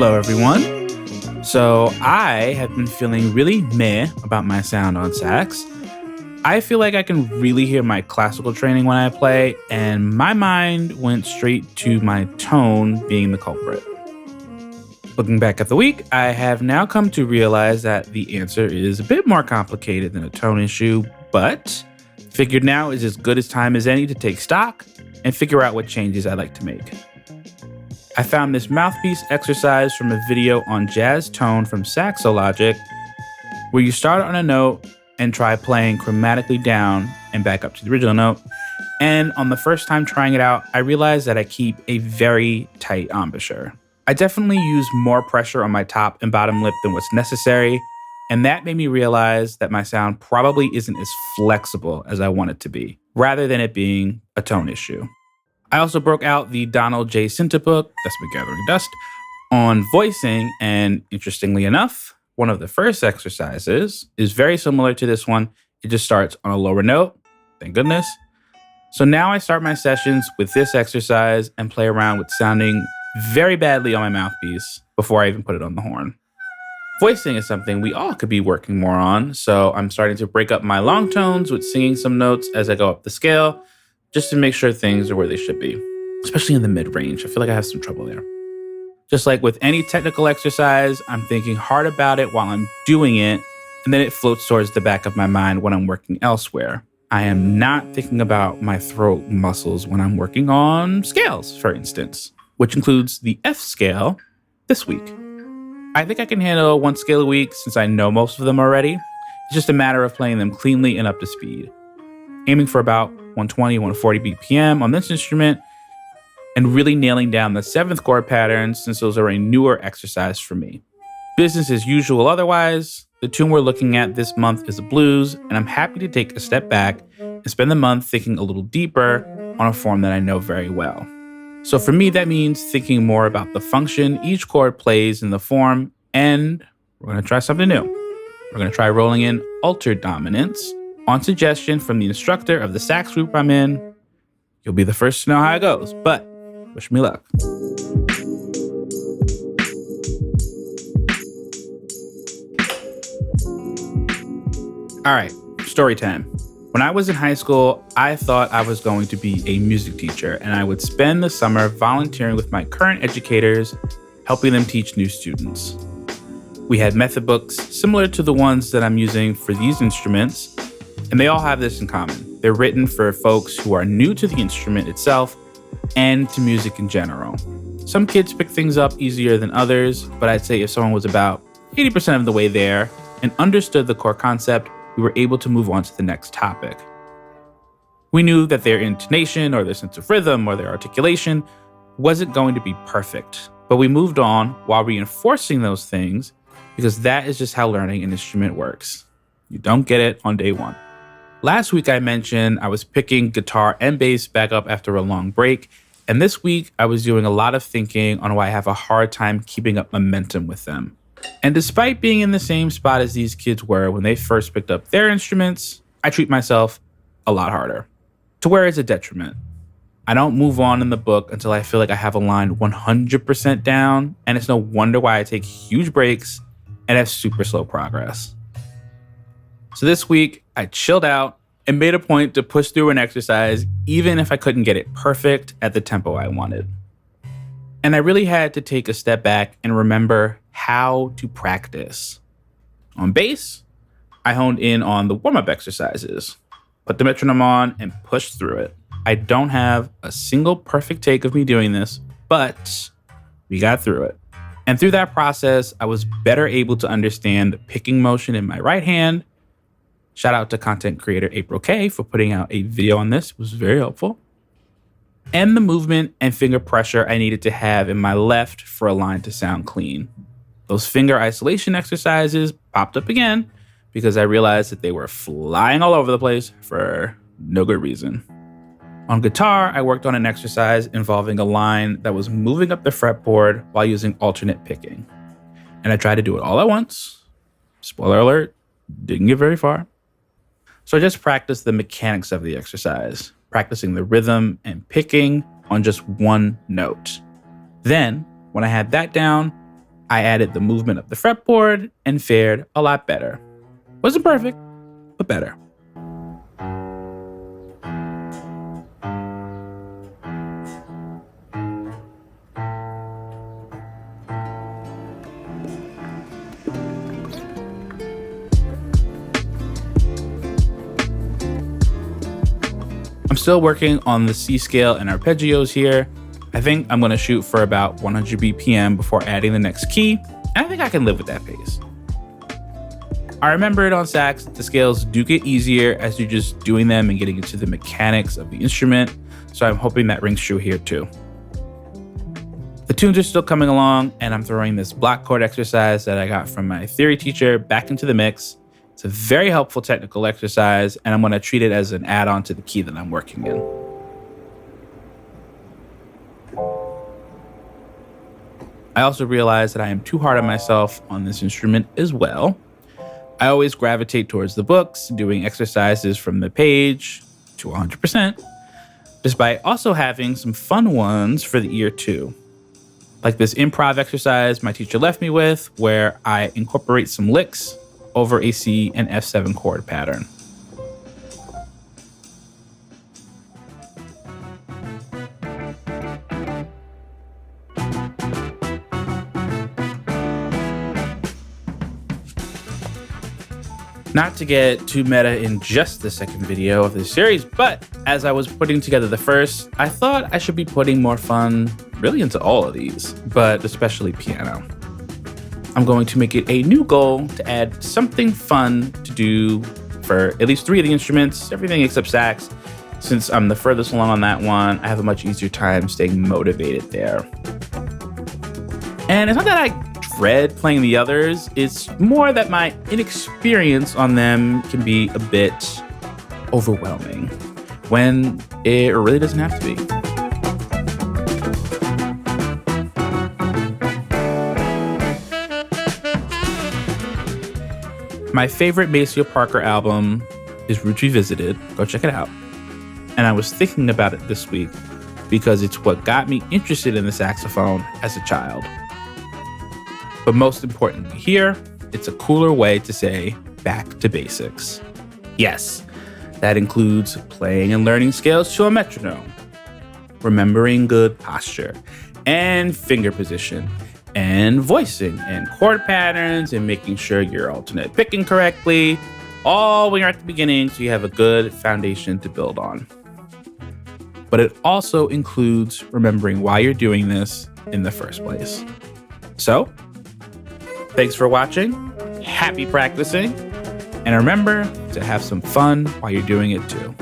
Hello, everyone. So I have been feeling really meh about my sound on sax. I feel like I can really hear my classical training when I play, and my mind went straight to my tone being the culprit. Looking back at the week, I have now come to realize that the answer is a bit more complicated than a tone issue, but figured now is as good as time as any to take stock and figure out what changes I'd like to make. I found this mouthpiece exercise from a video on jazz tone from Saxologic, where you start on a note and try playing chromatically down and back up to the original note. And on the first time trying it out, I realized that I keep a very tight embouchure. I definitely use more pressure on my top and bottom lip than what's necessary, and that made me realize that my sound probably isn't as flexible as I want it to be, rather than it being a tone issue. I also broke out the Donald J. Sinta book, that's been gathering dust, on voicing, and interestingly enough, one of the first exercises is very similar to this one. It just starts on a lower note, thank goodness. So now I start my sessions with this exercise and play around with sounding very badly on my mouthpiece before I even put it on the horn. Voicing is something we all could be working more on, so I'm starting to break up my long tones with singing some notes as I go up the scale, just to make sure things are where they should be, especially in the mid-range. I feel like I have some trouble there. Just like with any technical exercise, I'm thinking hard about it while I'm doing it, and then it floats towards the back of my mind when I'm working elsewhere. I am not thinking about my throat muscles when I'm working on scales, for instance, which includes the F scale this week. I think I can handle one scale a week since I know most of them already. It's just a matter of playing them cleanly and up to speed. Aiming for about 120, 140 BPM on this instrument, and really nailing down the 7th chord patterns since those are a newer exercise for me. Business as usual otherwise. The tune we're looking at this month is a blues, and I'm happy to take a step back and spend the month thinking a little deeper on a form that I know very well. So for me, that means thinking more about the function each chord plays in the form, and we're going to try something new. We're going to try rolling in altered dominance on suggestion from the instructor of the sax group I'm in. You'll be the first to know how it goes, but wish me luck. All right, story time. When I was in high school, I thought I was going to be a music teacher, and I would spend the summer volunteering with my current educators, helping them teach new students. We had method books similar to the ones that I'm using for these instruments, and they all have this in common. They're written for folks who are new to the instrument itself and to music in general. Some kids pick things up easier than others, but I'd say if someone was about 80% of the way there and understood the core concept, we were able to move on to the next topic. We knew that their intonation or their sense of rhythm or their articulation wasn't going to be perfect, but we moved on while reinforcing those things because that is just how learning an instrument works. You don't get it on day one. Last week I mentioned I was picking guitar and bass back up after a long break, and this week I was doing a lot of thinking on why I have a hard time keeping up momentum with them. And despite being in the same spot as these kids were when they first picked up their instruments, I treat myself a lot harder, to where it's a detriment. I don't move on in the book until I feel like I have a line 100% down, and it's no wonder why I take huge breaks and have super slow progress. So this week, I chilled out and made a point to push through an exercise even if I couldn't get it perfect at the tempo I wanted. And I really had to take a step back and remember how to practice. On bass, I honed in on the warm-up exercises, put the metronome on, and pushed through it. I don't have a single perfect take of me doing this, but we got through it. And through that process, I was better able to understand the picking motion in my right hand. Shout out to content creator April K for putting out a video on this. It was very helpful. And the movement and finger pressure I needed to have in my left for a line to sound clean. Those finger isolation exercises popped up again because I realized that they were flying all over the place for no good reason. On guitar, I worked on an exercise involving a line that was moving up the fretboard while using alternate picking. And I tried to do it all at once. Spoiler alert, didn't get very far. So I just practiced the mechanics of the exercise, practicing the rhythm and picking on just one note. Then, when I had that down, I added the movement of the fretboard and fared a lot better. Wasn't perfect, but better. I'm still working on the C scale and arpeggios here. I think I'm going to shoot for about 100 BPM before adding the next key, and I think I can live with that pace. I remembered on sax, the scales do get easier as you're just doing them and getting into the mechanics of the instrument, so I'm hoping that rings true here too. The tunes are still coming along, and I'm throwing this block chord exercise that I got from my theory teacher back into the mix. It's a very helpful technical exercise, and I'm going to treat it as an add-on to the key that I'm working in. I also realized that I am too hard on myself on this instrument as well. I always gravitate towards the books, doing exercises from the page to 100%, despite also having some fun ones for the ear too. Like this improv exercise my teacher left me with, where I incorporate some licks over a C and F7 chord pattern. Not to get too meta in just the second video of this series, but as I was putting together the first, I thought I should be putting more fun really into all of these, but especially piano. I'm going to make it a new goal to add something fun to do for at least 3 of the instruments, everything except sax. Since I'm the furthest along on that one, I have a much easier time staying motivated there. And it's not that I dread playing the others, it's more that my inexperience on them can be a bit overwhelming when it really doesn't have to be. My favorite Maceo Parker album is Roots Revisited. Go check it out. And I was thinking about it this week because it's what got me interested in the saxophone as a child. But most importantly here, it's a cooler way to say back to basics. Yes, that includes playing and learning scales to a metronome, remembering good posture and finger position, and voicing and chord patterns and making sure you're alternate picking correctly, all when you're at the beginning so you have a good foundation to build on. But it also includes remembering why you're doing this in the first place. So, thanks for watching, happy practicing, and remember to have some fun while you're doing it too.